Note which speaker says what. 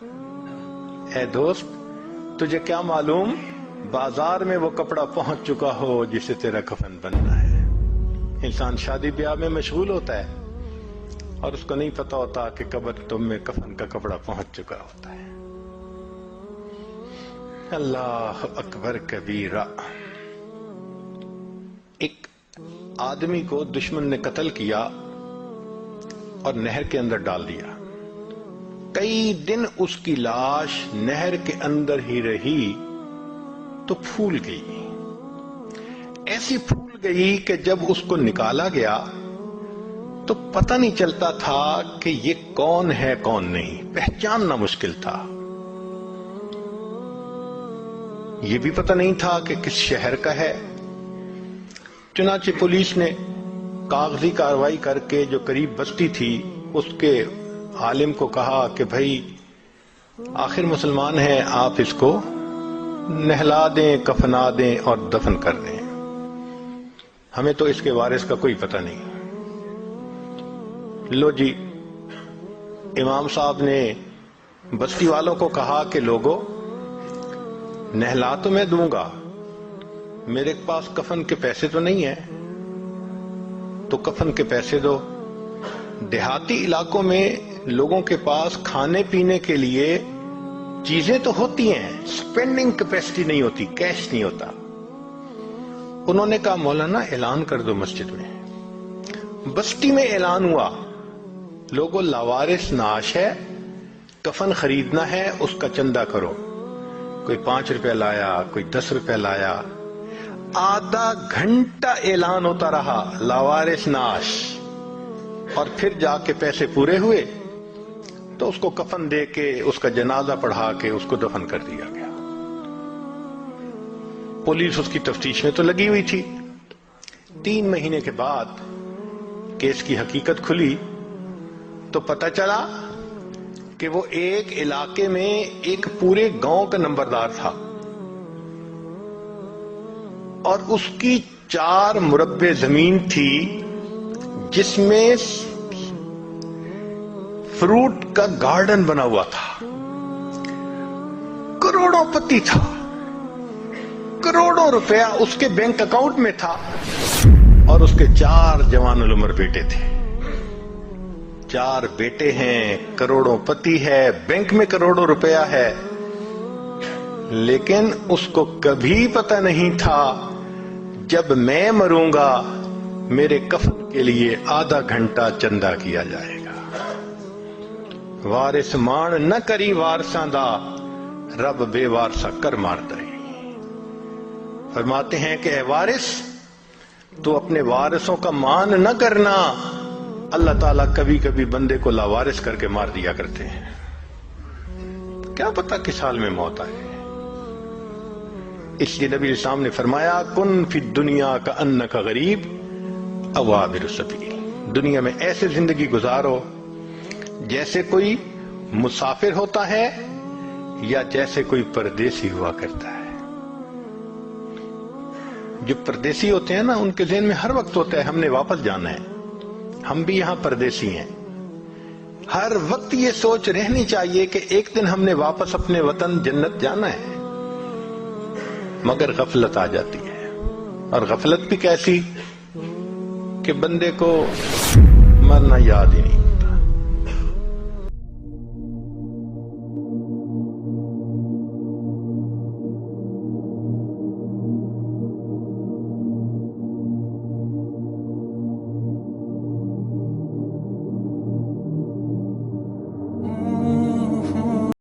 Speaker 1: اے دوست تجھے کیا معلوم بازار میں وہ کپڑا پہنچ چکا ہو جسے تیرا کفن بننا ہے۔ انسان شادی بیاہ میں مشغول ہوتا ہے اور اس کو نہیں پتا ہوتا کہ قبر تم میں کفن کا کپڑا پہنچ چکا ہوتا ہے۔ اللہ اکبر کبیرہ۔ ایک آدمی کو دشمن نے قتل کیا اور نہر کے اندر ڈال دیا۔ کئی دن اس کی لاش نہر کے اندر ہی رہی تو پھول گئی، ایسی پھول گئی کہ جب اس کو نکالا گیا تو پتہ نہیں چلتا تھا کہ یہ کون ہے کون نہیں، پہچاننا مشکل تھا۔ یہ بھی پتہ نہیں تھا کہ کس شہر کا ہے۔ چنانچہ پولیس نے کاغذی کارروائی کر کے جو قریب بستی تھی اس کے عالم کو کہا کہ بھائی آخر مسلمان ہے، آپ اس کو نہلا دیں، کفنا دیں اور دفن کر دیں، ہمیں تو اس کے وارث کا کوئی پتہ نہیں۔ لو جی، امام صاحب نے بستی والوں کو کہا کہ لوگو نہلا تو میں دوں گا، میرے پاس کفن کے پیسے تو نہیں ہیں، تو کفن کے پیسے دو۔ دیہاتی علاقوں میں لوگوں کے پاس کھانے پینے کے لیے چیزیں تو ہوتی ہیں، سپینڈنگ کیپیسٹی نہیں ہوتی، کیش نہیں ہوتا۔ انہوں نے کہا مولانا اعلان کر دو مسجد میں۔ بستی میں اعلان ہوا، لوگوں لاوارث نعش ہے، کفن خریدنا ہے، اس کا چندہ کرو۔ کوئی 5 روپے لایا، کوئی 10 روپے لایا۔ آدھا گھنٹہ اعلان ہوتا رہا لاوارث نعش، اور پھر جا کے پیسے پورے ہوئے تو اس کو کفن دے کے اس کا جنازہ پڑھا کے اس کو دفن کر دیا گیا۔ پولیس اس کی تفتیش میں تو لگی ہوئی تھی۔ 3 مہینے کے بعد کیس کی حقیقت کھلی تو پتہ چلا کہ وہ ایک علاقے میں ایک پورے گاؤں کا نمبردار تھا اور اس کی 4 مربع زمین تھی جس میں فروٹ کا گارڈن بنا ہوا تھا، کروڑوں پتی تھا، کروڑوں روپیہ اس کے بینک اکاؤنٹ میں تھا، اور اس کے 4 جوان العمر بیٹے تھے۔ 4 بیٹے ہیں، کروڑوں پتی ہے، بینک میں کروڑوں روپیہ ہے، لیکن اس کو کبھی پتہ نہیں تھا جب میں مروں گا میرے کفن کے لیے آدھا گھنٹہ چندہ کیا جائے گا۔ وارث مان نہ کری وارثاں دا، رب بے وارثا کر مارتا ہے۔ فرماتے ہیں کہ اے وارث تو اپنے وارثوں کا مان نہ کرنا، اللہ تعالیٰ کبھی کبھی بندے کو لاوارث کر کے مار دیا کرتے ہیں، کیا پتہ کس حال میں موت آئے۔ اس لیے نبی اسلام نے فرمایا کن فی الدنیا کأنک غریب او عابر السبیل، دنیا میں ایسے زندگی گزارو جیسے کوئی مسافر ہوتا ہے یا جیسے کوئی پردیسی ہوا کرتا ہے۔ جو پردیسی ہوتے ہیں نا ان کے ذہن میں ہر وقت ہوتا ہے ہم نے واپس جانا ہے، ہم بھی یہاں پردیسی ہیں۔ ہر وقت یہ سوچ رہنی چاہیے کہ ایک دن ہم نے واپس اپنے وطن جنت جانا ہے، مگر غفلت آ جاتی ہے، اور غفلت بھی کیسی کہ بندے کو مرنا یاد ہی نہیں۔